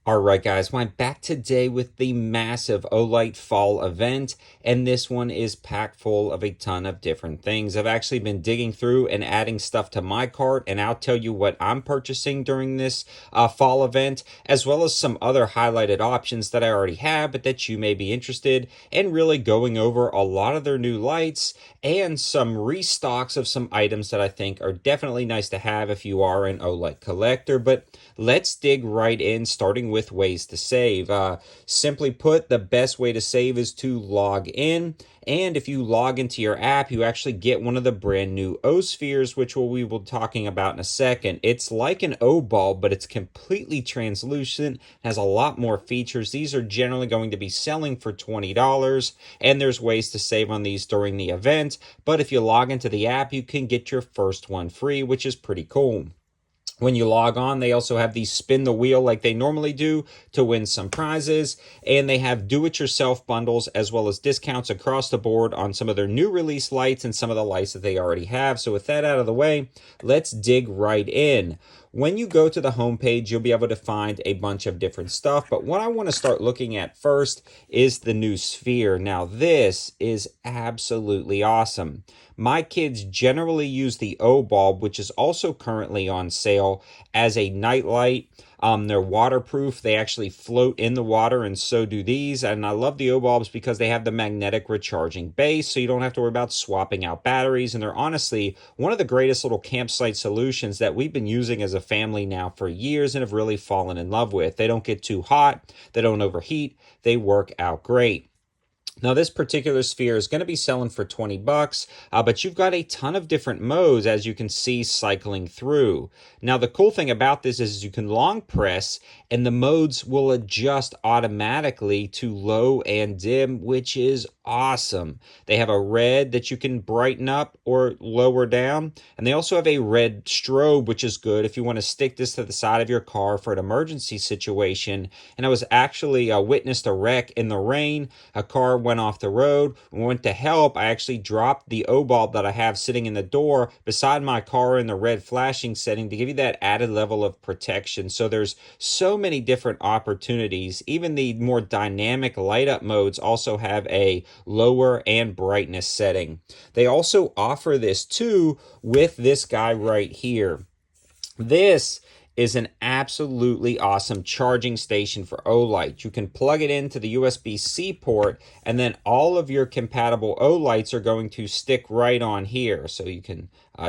All right, guys, well, I'm back today with the massive Olight fall event, and this one is packed full of a ton of different things. I've actually been digging through and adding stuff to my cart, and I'll tell you what I'm purchasing during this fall event, as well as some other highlighted options that I already have, but that you may be interested in, really going over a lot of their new lights and some restocks of some items that I think are definitely nice to have if you are an Olight collector. But let's dig right in, starting with ways to save. Simply put, the best way to save is to log in. And if you log into your app, you actually get one of the brand new O spheres, which we will be talking about in a second. It's like an O bulb, but it's completely translucent, has a lot more features. These are generally going to be selling for $20, and there's ways to save on these during the event. But if you log into the app, you can get your first one free, which is pretty cool. When you log on, they also have these spin the wheel like they normally do to win some prizes, and they have do-it-yourself bundles as well as discounts across the board on some of their new release lights and some of the lights that they already have. So with that out of the way, let's dig right in. When you go to the homepage, you'll be able to find a bunch of different stuff, but what I want to start looking at first is the new sphere. Now, this is absolutely awesome. My kids generally use the O bulb, which is also currently on sale, as a night light. They're waterproof. They actually float in the water, and so do these. And I love the O bulbs because they have the magnetic recharging base, so you don't have to worry about swapping out batteries. And they're honestly one of the greatest little campsite solutions that we've been using as a family now for years and have really fallen in love with. They don't get too hot. They don't overheat. They work out great. Now, this particular sphere is going to be selling for 20 bucks, but you've got a ton of different modes, as you can see, cycling through. Now, the cool thing about this is you can long press, and the modes will adjust automatically to low and dim, which is awesome. They have a red that you can brighten up or lower down, and they also have a red strobe, which is good if you want to stick this to the side of your car for an emergency situation. And I was actually witnessed a wreck in the rain. A car went off the road. When we went to help, I actually dropped the O bulb that I have sitting in the door beside my car in the red flashing setting to give you that added level of protection. So there's so many different opportunities. Even the more dynamic light up modes also have a lower and brightness setting. They also offer this too with this guy right here. This is an absolutely awesome charging station for Olight. You can plug it into the USB-C port, and then all of your compatible Olights are going to stick right on here. So you can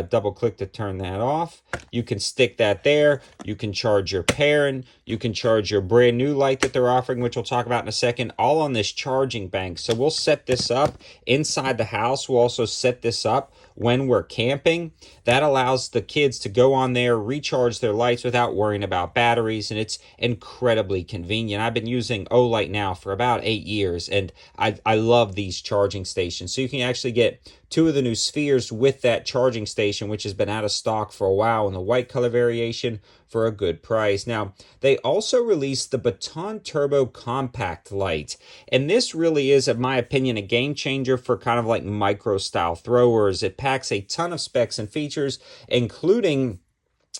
double click to turn that off. You can stick that there. You can charge your Perrin. You can charge your brand new light that they're offering, which we'll talk about in a second, all on this charging bank. So we'll set this up inside the house. We'll also set this up when we're camping. That allows the kids to go on there, recharge their lights without worrying about batteries, and it's incredibly convenient. I've been using Olight now for about 8 years, and I love these charging stations. So you can actually get two of the new spheres with that charging station, which has been out of stock for a while in the white color variation, for a good price. Now, they also released the Baton Turbo compact light, and this really is, in my opinion, a game changer for kind of like micro style throwers. It packs a ton of specs and features, including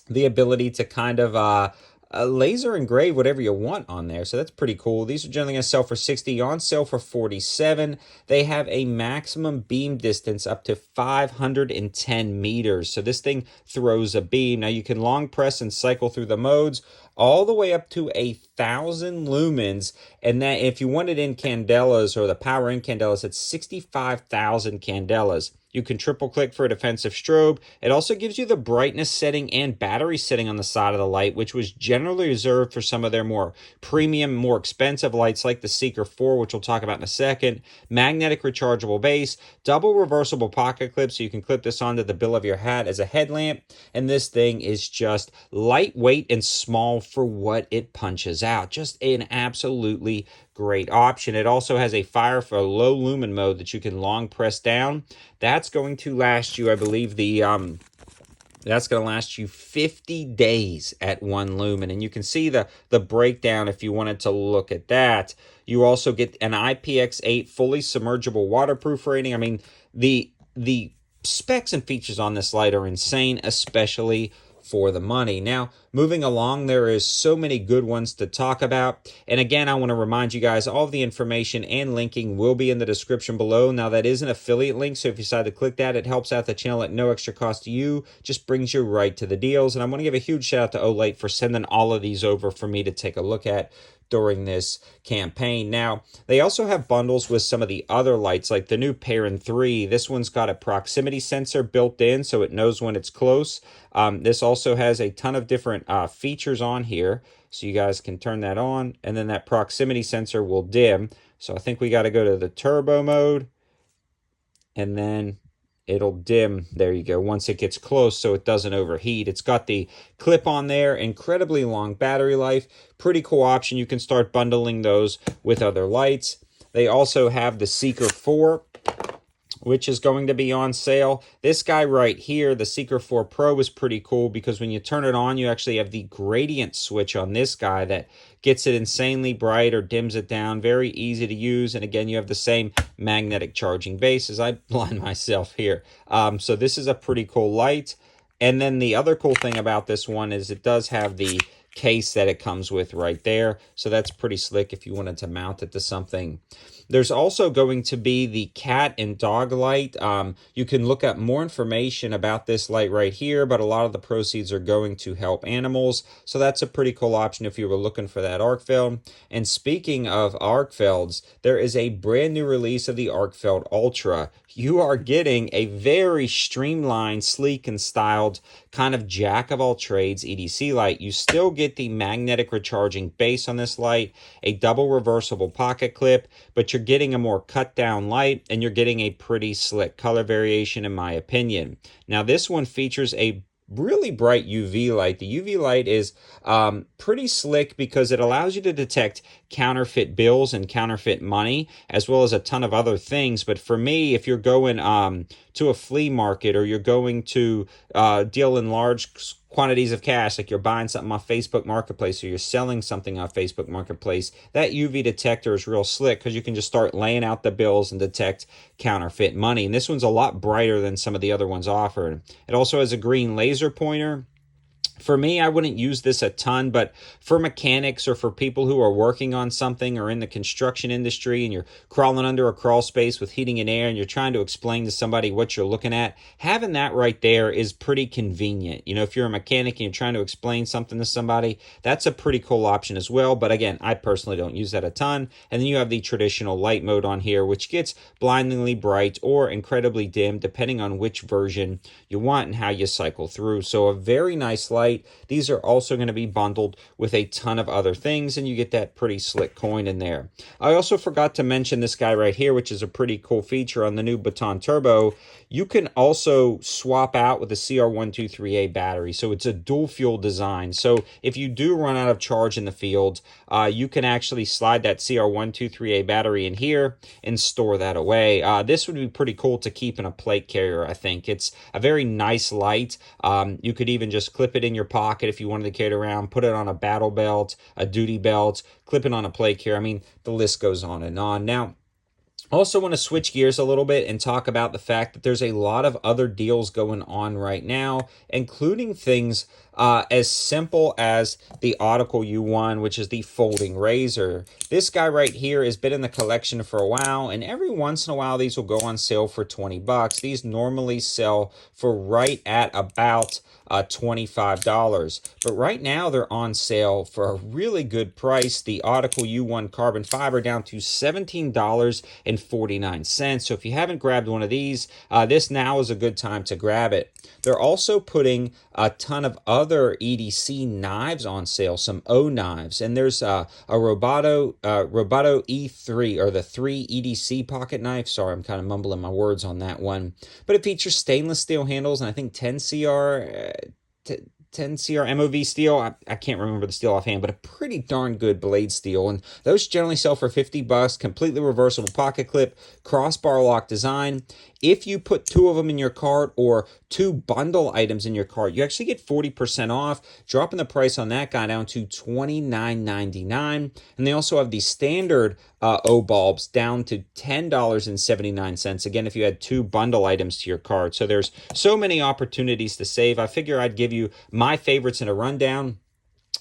the ability to kind of laser engrave whatever you want on there. So that's pretty cool. These are generally going to sell for 60, on sale for 47. They have a maximum beam distance up to 510 meters. So this thing throws a beam. Now you can long press and cycle through the modes all the way up to 1,000 lumens. And that, if you want it in candelas or the power in candelas, it's 65,000 candelas. You can triple click for a defensive strobe. It also gives you the brightness setting and battery setting on the side of the light, which was generally reserved for some of their more premium, more expensive lights like the Seeker 4, which we'll talk about in a second. Magnetic rechargeable base, double reversible pocket clip, so you can clip this onto the bill of your hat as a headlamp. And this thing is just lightweight and small for what it punches out. Just an absolutely great option. It also has a fire for low lumen mode that you can long press down. That's going to last you, I believe, that's going to last you 50 days at 1 lumen. And you can see the breakdown if you wanted to look at that. You also get an IPX8 fully submergible waterproof rating. I mean, the specs and features on this light are insane, especially for the money. Now, moving along, there is so many good ones to talk about. And again, I want to remind you guys, all of the information and linking will be in the description below. Now, that is an affiliate link, so if you decide to click that, it helps out the channel at no extra cost to you, just brings you right to the deals. And I want to give a huge shout out to Olight for sending all of these over for me to take a look at during this campaign. Now, they also have bundles with some of the other lights, like the new Perrin 3. This one's got a proximity sensor built in, so it knows when it's close. This also has a ton of different features on here, so you guys can turn that on, and then that proximity sensor will dim. So I think we got to go to the turbo mode, and then it'll dim. There you go, once it gets close, so it doesn't overheat. It's got the clip on there, incredibly long battery life, pretty cool option. You can start bundling those with other lights. They also have the Seeker 4, which is going to be on sale. This guy right here, the Seeker 4 Pro, is pretty cool because when you turn it on, you actually have the gradient switch on this guy that gets it insanely bright or dims it down. Very easy to use. And again, you have the same magnetic charging base as I blind myself here. So this is a pretty cool light. And then the other cool thing about this one is it does have the case that it comes with right there. So that's pretty slick if you wanted to mount it to something. There's also going to be the cat and dog light. You can look up more information about this light right here, but a lot of the proceeds are going to help animals. So that's a pretty cool option if you were looking for that Arkfeld. And speaking of Arkfelds, there is a brand new release of the Arkfeld Ultra. You are getting a very streamlined, sleek, and styled kind of jack of all trades EDC light. You still get the magnetic recharging base on this light, a double reversible pocket clip, but you're getting a more cut down light, and you're getting a pretty slick color variation in my opinion. Now this one features a really bright UV light. The UV light is pretty slick because it allows you to detect counterfeit bills and counterfeit money, as well as a ton of other things. But for me, if you're going to a flea market, or you're going to deal in large quantities of cash, like you're buying something off Facebook Marketplace or you're selling something off Facebook Marketplace, that UV detector is real slick because you can just start laying out the bills and detect counterfeit money. And this one's a lot brighter than some of the other ones offered. It also has a green laser pointer. For me, I wouldn't use this a ton, but for mechanics or for people who are working on something or in the construction industry and you're crawling under a crawl space with heating and air and you're trying to explain to somebody what you're looking at, having that right there is pretty convenient. You know, if you're a mechanic and you're trying to explain something to somebody, that's a pretty cool option as well. But again, I personally don't use that a ton. And then you have the traditional light mode on here, which gets blindingly bright or incredibly dim, depending on which version you want and how you cycle through. So a very nice light. These are also going to be bundled with a ton of other things, and you get that pretty slick coin in there. I also forgot to mention this guy right here, which is a pretty cool feature on the new Baton Turbo. You can also swap out with the CR123A battery, so it's a dual fuel design. So if you do run out of charge in the field, you can actually slide that CR123A battery in here and store that away. This would be pretty cool to keep in a plate carrier, I think. It's a very nice light. You could even just clip it in your pocket if you wanted to carry it around, put it on a battle belt, a duty belt, clip it on a plate carrier. I mean, the list goes on and on. Now, also want to switch gears a little bit and talk about the fact that there's a lot of other deals going on right now, including things as simple as the Article U1, which is the folding razor. This guy right here has been in the collection for a while, and every once in a while these will go on sale for 20 bucks. These normally sell for right at about $25, but right now they're on sale for a really good price. The Article U1 carbon fiber down to $17.49. So if you haven't grabbed one of these, this now is a good time to grab it. They're also putting a ton of other EDC knives on sale, some O knives, and there's a Roboto E3, or the 3 EDC pocket knife. Sorry, I'm kind of mumbling my words on that one, but it features stainless steel handles and I think 10 CR MOV steel. I can't remember the steel offhand, but a pretty darn good blade steel. And those generally sell for 50 bucks, completely reversible pocket clip, crossbar lock design. If you put 2 of them in your cart or 2 bundle items in your cart, you actually get 40% off, dropping the price on that guy down to $29.99. And they also have the standard O bulbs down to $10.79. Again, if you had 2 bundle items to your cart. So there's so many opportunities to save. I figure I'd give you my favorites in a rundown.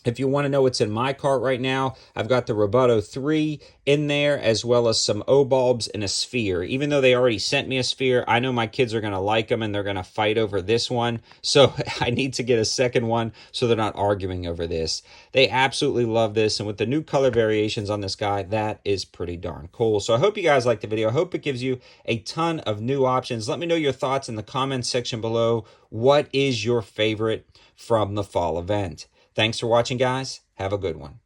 If you want to know what's in my cart right now, I've got the Roboto 3 in there, as well as some O-bulbs and a sphere. Even though they already sent me a sphere, I know my kids are going to like them and they're going to fight over this one. So I need to get a second one so they're not arguing over this. They absolutely love this. And with the new color variations on this guy, that is pretty darn cool. So I hope you guys liked the video. I hope it gives you a ton of new options. Let me know your thoughts in the comments section below. What is your favorite from the fall event? Thanks for watching, guys. Have a good one.